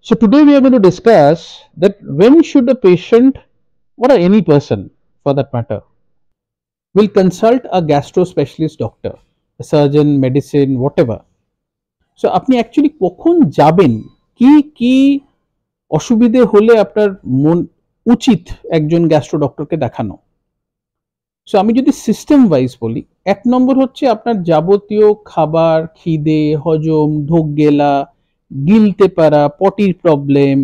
So today we are going to discuss that when should a patient or any person for that matter will consult a gastro specialist doctor, a surgeon, medicine, whatever. So আপনি actually কখন যাবেন, কি কি অসুবিধে হলে আপনার মন উচিত একজন গ্যাস্ট্রো ডক্টরকে দেখানো। সো আমি যদি সিস্টেম ওয়াইজ বলি, এক নম্বর হচ্ছে আপনার যাবতীয় খাবার, খিদে, হজম, ঢোক গেলা, গিলতে পারা, পটির প্রবলেম,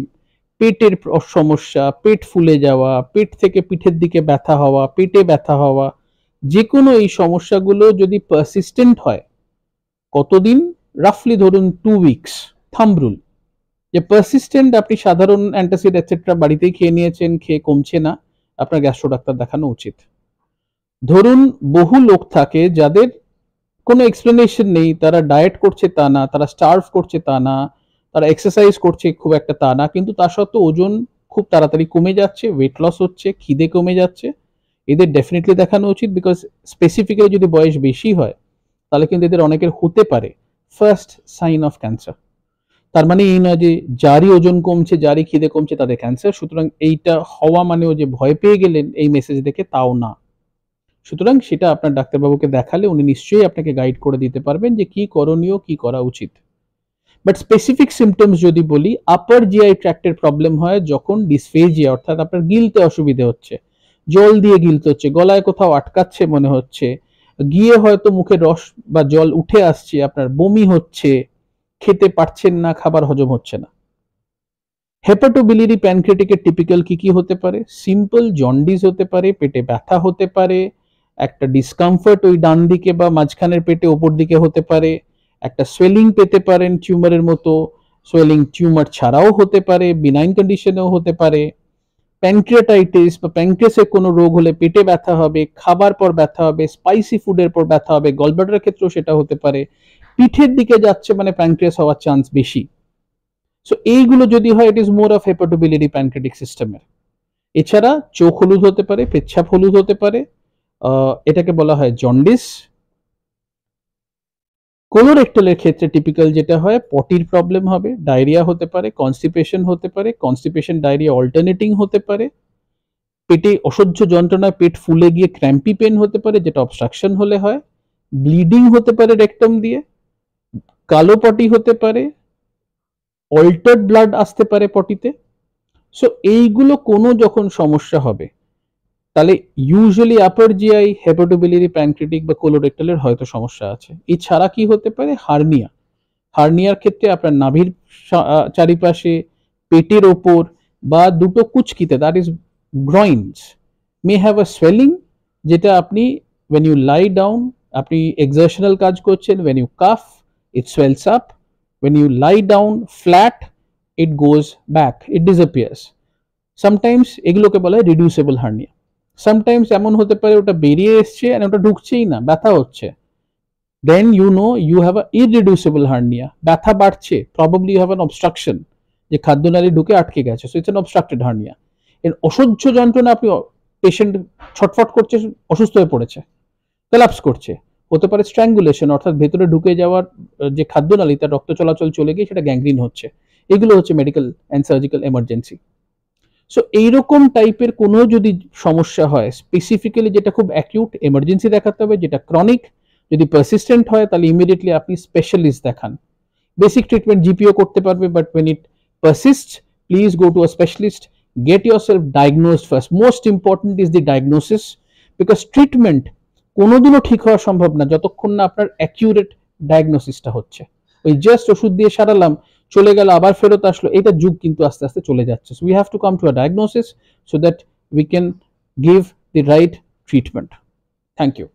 পেটের সমস্যা, পেট ফুলে যাওয়া, পেট থেকে পিঠের দিকে ব্যথা হওয়া, পেটে ব্যথা হওয়া, যে কোনো এই সমস্যাগুলো যদি পারসিস্টেন্ট হয়, কতদিন, রাফলি ধরুন 2 উইকস, থাম্ব রুল, যে পারসিস্টেন্ট আপনি সাধারণ অ্যান্টাসিড এটসেট্রা বাড়িতেই খেয়ে নিয়েছেন, খেয়ে কমছে না, আপনার গ্যাস্ট্রো ডাক্তার দেখানো উচিত। ধরুন বহু লোক থাকে যাদের কোনো এক্সপ্লেনেশন নেই, তারা ডায়েট করছে তা না, তারা স্টার্ভ করছে তা না, তারা এক্সারসাইজ করছে খুব একটা তা না, কিন্তু তা সত্ত্বেও ওজন খুব তাড়াতাড়ি কমে যাচ্ছে, ওয়েট লস হচ্ছে, খিদে কমে যাচ্ছে। এদের ডেফিনেটলি দেখানো উচিত, বিকজ স্পেসিফিক্যালি যদি বয়স বেশি হয় তাহলে কিন্তু এদের অনেকের হতে পারে ফার্স্ট সাইন অফ ক্যান্সার। তার মানে এই নয় যে যারই ওজন কমছে, যারই খিদে কমছে তাদের ক্যান্সার, সুতরাং এইটা হওয়া মানেও যে ভয় পেয়ে গেলেন এই মেসেজ দেখে, তাও না। সুতরাং সেটা আপনার ডাক্তারবাবুকে দেখালে উনি নিশ্চয়ই আপনাকে গাইড করে দিতে পারবেন যে কি করণীয়, কি করা উচিত। বাট স্পেসিফিক সিমটমস যদি বলি, আপার জিআই ট্র্যাক্টের প্রবলেম হয় যখন ডিসফেজিয়া, অর্থাৎ আপনার গিলতে অসুবিধে হচ্ছে, জল দিয়ে গিলতে হচ্ছে, গলায় কোথাও আটকাচ্ছে মনে হচ্ছে, গিয়ে হয়তো মুখে রস বা জল উঠে আসছে, আপনার বমি হচ্ছে, খেতে পারছেন না, খাবার হজম হচ্ছে না। হেপাটোবিলিরি প্যানক্রিয়াটিকের টিপিক্যাল কি কি হতে পারে? সিম্পল জন্ডিস হতে পারে, পেটে ব্যথা হতে পারে, একটা ডিসকমফর্ট ওই ডান দিকে বা মাঝখানের পেটে ওপর দিকে হতে পারে, একটা সোয়েলিং পেতে পারেন টিউমারের মতো, সোয়েলিং টিউমার ছাড়াও হতে পারে, বিনাইন কন্ডিশনেও হতে পারে। প্যানক্রিয়াটাইটিস বা প্যানক্রিয়াসের কোনো রোগ হলে পেটে ব্যথা হবে, খাবার পর ব্যথা হবে, স্পাইসি ফুডের পর ব্যথা হবে, গলব্লাডারের ক্ষেত্রেও সেটা হতে পারে। পিঠের দিকে যাচ্ছে মানে প্যানক্রিয়াস হওয়ার চান্স বেশি। সো এইগুলো যদি হয়, it is more of hepatobiliary pancreatic সিস্টেমের। এছাড়া চোখ হলুদ হতে পারে, পেচ্ছাপ হলুদ হতে পারে, এটাকে বলা হয় জন্ডিস। কোলোরেক্টালের ক্ষেত্রে টিপিক্যাল যেটা হয়, পটির প্রবলেম হবে, ডায়রিয়া হতে পারে, কনস্টিপেশন হতে পারে, কনস্টিপেশন ডায়রিয়া অল্টারনেটিং হতে পারে, পেটে অসহ্য যন্ত্রণায় পেট ফুলে গিয়ে ক্র্যাম্পি পেন হতে পারে, যেটা অবস্ট্রাকশন হলে হয়, ব্লিডিং হতে পারে রেকটাম দিয়ে, কালো পটি হতে পারে, অল্টার্ড ব্লাড আসতে পারে পটিতে। সো এইগুলো কোনো যখন সমস্যা হবে, তাহলে ইউজুয়ালি আপার জিআই, হেপাটোবিলিরি প্যানক্রিয়াটিক বা কোলোরেক্টালের হয়তো সমস্যা আছে। এছাড়া কি হতে পারে? হার্নিয়া। হার্নিয়ার ক্ষেত্রে আপনার নাভির চারিপাশে, পেটের ওপর বা দুটো কুচকিতে, that is groins, may have a swelling, যেটা আপনি when you lie down, আপনি এক্সারশনাল কাজ করছেন, when you cough it swells up, when you lie down flat it goes back, it disappears. Sometimes এগুলোকে বলা হয় রিডিউসেবল হার্নিয়া। সামটাইমস এমন হতে পারে ওটা বেরিয়ে এসছে আর ওটা ঢুকছেই না, ব্যথা হচ্ছে, then you know you have a irreducible hernia, ব্যথা বাড়ছে, probably you have an obstruction, যে খাদ্যনালী ঢুকে আটকে গেছে, so it's an obstructed hernia। এর অসহ্য যন্ত্রণা, আপনি পেশেন্ট ছটফট করছে, অসুস্থ হয়ে পড়েছে, কোলাপস করছে, হতে পারে স্ট্র্যাঙ্গুলেশন, অর্থাৎ ভেতরে ঢুকে যাওয়ার যে খাদ্যনালী তার রক্ত চলাচল চলে গিয়ে সেটা গ্যাংগ্রিন হচ্ছে। এগুলো হচ্ছে medical and surgical emergency. So এইরকম টাইপের কোনো যদি সমস্যা হয়, স্পেসিফিক্যালি যেটা খুব অ্যাকিউট, এমার্জেন্সি দেখাতে হবে, যেটা ক্রনিক, যদি পারসিস্টেন্ট হয় তাহলে ইমিডিয়েটলি আপনি স্পেশালিস্ট দেখান। বেসিক ট্রিটমেন্ট জিপিও করতে পারবে, but when it persists please go to a specialist, get yourself diagnosed first. Most important is the diagnosis, because treatment কোনোদিনও ঠিক হওয়া সম্ভব না যতক্ষণ না আপনার অ্যাকিউরেট ডায়াগনোসিসটা হচ্ছে। ওই জাস্ট ওষুধ দিয়ে সারালাম, চলে গেল, আবার ফেরত আসলো, এটা যুগ কিন্তু আস্তে আস্তে চলে যাচ্ছে। So we have to come to a diagnosis so that we can give the right treatment. Thank you.